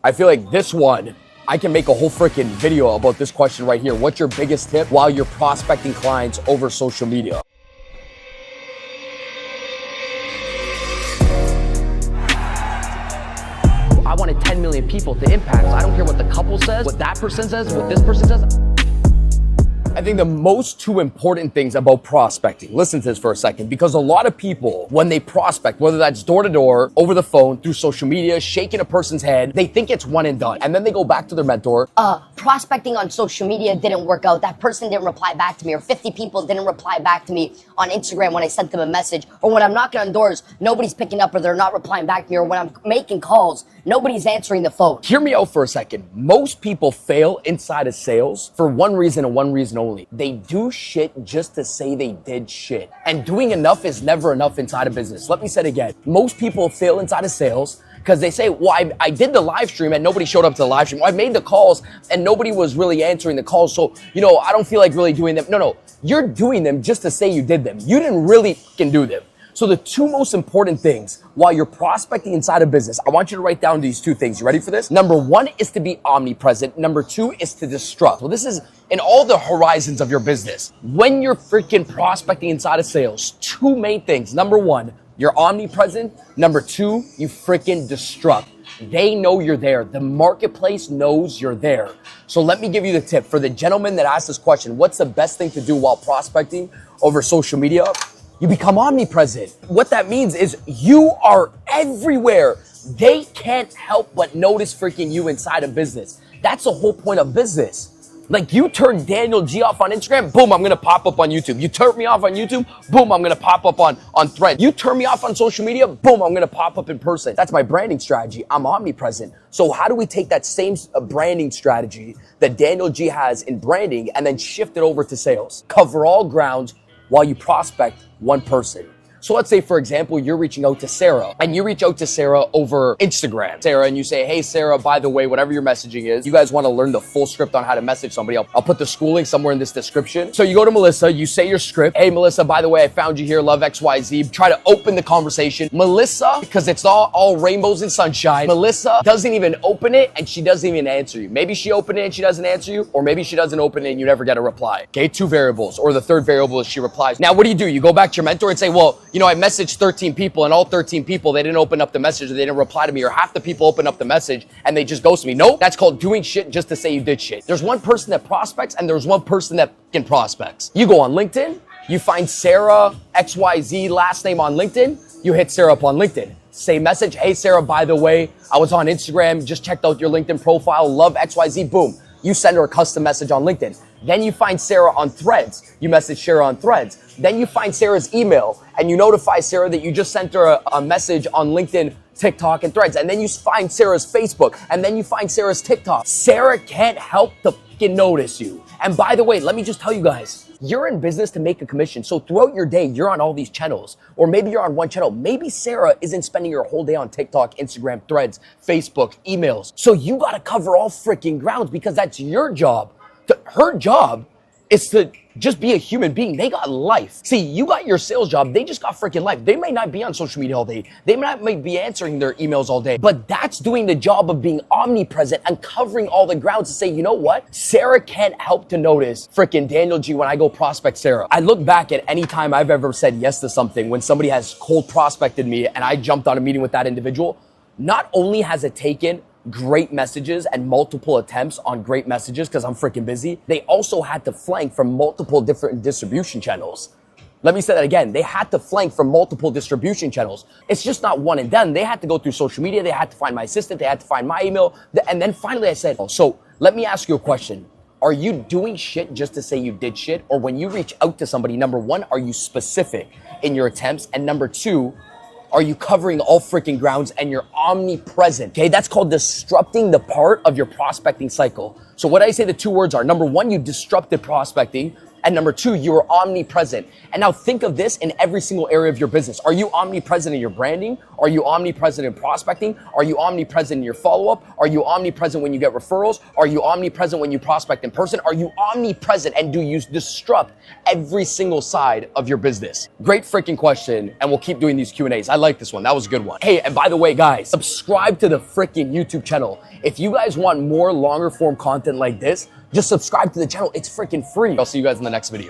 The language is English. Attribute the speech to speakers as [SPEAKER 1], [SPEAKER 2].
[SPEAKER 1] I feel like this one, I can make a whole freaking video about this question right here. What's your biggest tip while you're prospecting clients over social media?
[SPEAKER 2] I wanted 10 million people to impact. So I don't care what the couple says, what that person says, what this person says.
[SPEAKER 1] I think the most two important things about prospecting, listen to this for a second, because a lot of people, when they prospect, whether that's door to door, over the phone, through social media, shaking a person's head, they think it's one and done. And then they go back to their mentor.
[SPEAKER 3] Prospecting on social media didn't work out. That person didn't reply back to me, or 50 people didn't reply back to me on Instagram when I sent them a message, or when I'm knocking on doors, nobody's picking up or they're not replying back to me, or when I'm making calls, nobody's answering the phone.
[SPEAKER 1] Hear me out for a second. Most people fail inside of sales for one reason and one reason only. They do shit just to say they did shit. And doing enough is never enough inside of business. Let me say it again. Most people fail inside of sales because they say, well, I did the live stream and nobody showed up to the live stream. Well, I made the calls and nobody was really answering the calls. So, I don't feel like really doing them. No, you're doing them just to say you did them. You didn't really fucking do them. So the two most important things while you're prospecting inside a business, I want you to write down these two things. You ready for this? Number one is to be omnipresent. Number two is to disrupt. Well, this is in all the horizons of your business. When you're freaking prospecting inside of sales, two main things. Number one, you're omnipresent. Number two, you freaking disrupt. They know you're there. The marketplace knows you're there. So let me give you the tip. For the gentleman that asked this question, what's the best thing to do while prospecting over social media? You become omnipresent. What that means is you are everywhere. They can't help but notice freaking you inside of business. That's the whole point of business. Like, you turn Daniel G off on Instagram, boom, I'm gonna pop up on YouTube. You turn me off on YouTube, boom, I'm gonna pop up on Threads. You turn me off on social media, boom, I'm gonna pop up in person. That's my branding strategy. I'm omnipresent. So how do we take that same branding strategy that Daniel G has in branding and then shift it over to sales? Cover all grounds while you prospect one person. So let's say, for example, you're reaching out to Sarah and you reach out to Sarah over Instagram. Sarah, and you say, hey, Sarah, by the way, whatever your messaging is, you guys want to learn the full script on how to message somebody. I'll put the schooling somewhere in this description. So you go to Melissa, you say your script. Hey, Melissa, by the way, I found you here. Love XYZ. Try to open the conversation. Melissa, because it's all rainbows and sunshine, Melissa doesn't even open it and she doesn't even answer you. Maybe she opened it and she doesn't answer you, or maybe she doesn't open it and you never get a reply. Okay, two variables. Or the third variable is she replies. Now, what do? You go back to your mentor and say, well, I messaged 13 people and all 13 people, they didn't open up the message or they didn't reply to me, or half the people open up the message and they just ghost me. Nope, that's called doing shit just to say you did shit. There's one person that prospects and there's one person that fucking prospects. You go on LinkedIn, you find Sarah XYZ last name on LinkedIn, you hit Sarah up on LinkedIn. Same message, hey Sarah, by the way, I was on Instagram, just checked out your LinkedIn profile, love XYZ, boom. You send her a custom message on LinkedIn. Then you find Sarah on Threads. You message Sarah on Threads. Then you find Sarah's email and you notify Sarah that you just sent her a message on LinkedIn, TikTok, and Threads. And then you find Sarah's Facebook. And then you find Sarah's TikTok. Sarah can't help to fucking notice you. And by the way, let me just tell you guys, you're in business to make a commission. So throughout your day, you're on all these channels, or maybe you're on one channel. Maybe Sarah isn't spending her whole day on TikTok, Instagram, Threads, Facebook, emails. So you got to cover all freaking grounds because that's your job. Her job is to just be a human being. They got life. See, you got your sales job. They just got freaking life. They may not be on social media all day. They might be answering their emails all day, but that's doing the job of being omnipresent and covering all the grounds to say, you know what? Sarah can't help to notice freaking Daniel G when I go prospect Sarah. I look back at any time I've ever said yes to something when somebody has cold prospected me and I jumped on a meeting with that individual. Not only has it taken great messages and multiple attempts on great messages because I'm freaking busy, they also had to flank from multiple different distribution channels. Let me say that again. They had to flank from multiple distribution channels. It's just not one and done. They had to go through social media. They had to find my assistant. They had to find my email. And then finally I said, so let me ask you a question. Are you doing shit just to say you did shit? Or when you reach out to somebody, number one, are you specific in your attempts? And number two, are you covering all freaking grounds and you're omnipresent? Okay, that's called disrupting the part of your prospecting cycle. So what I say the two words are, number one, you disrupted prospecting. And number two, you are omnipresent. And now think of this in every single area of your business. Are you omnipresent in your branding? Are you omnipresent in prospecting? Are you omnipresent in your follow-up? Are you omnipresent when you get referrals? Are you omnipresent when you prospect in person? Are you omnipresent and do you disrupt every single side of your business? Great freaking question. And we'll keep doing these Q&As. I like this one. That was a good one. Hey, and by the way, guys, subscribe to the freaking YouTube channel. If you guys want more longer form content like this, just subscribe to the channel. It's freaking free. I'll see you guys in the next video.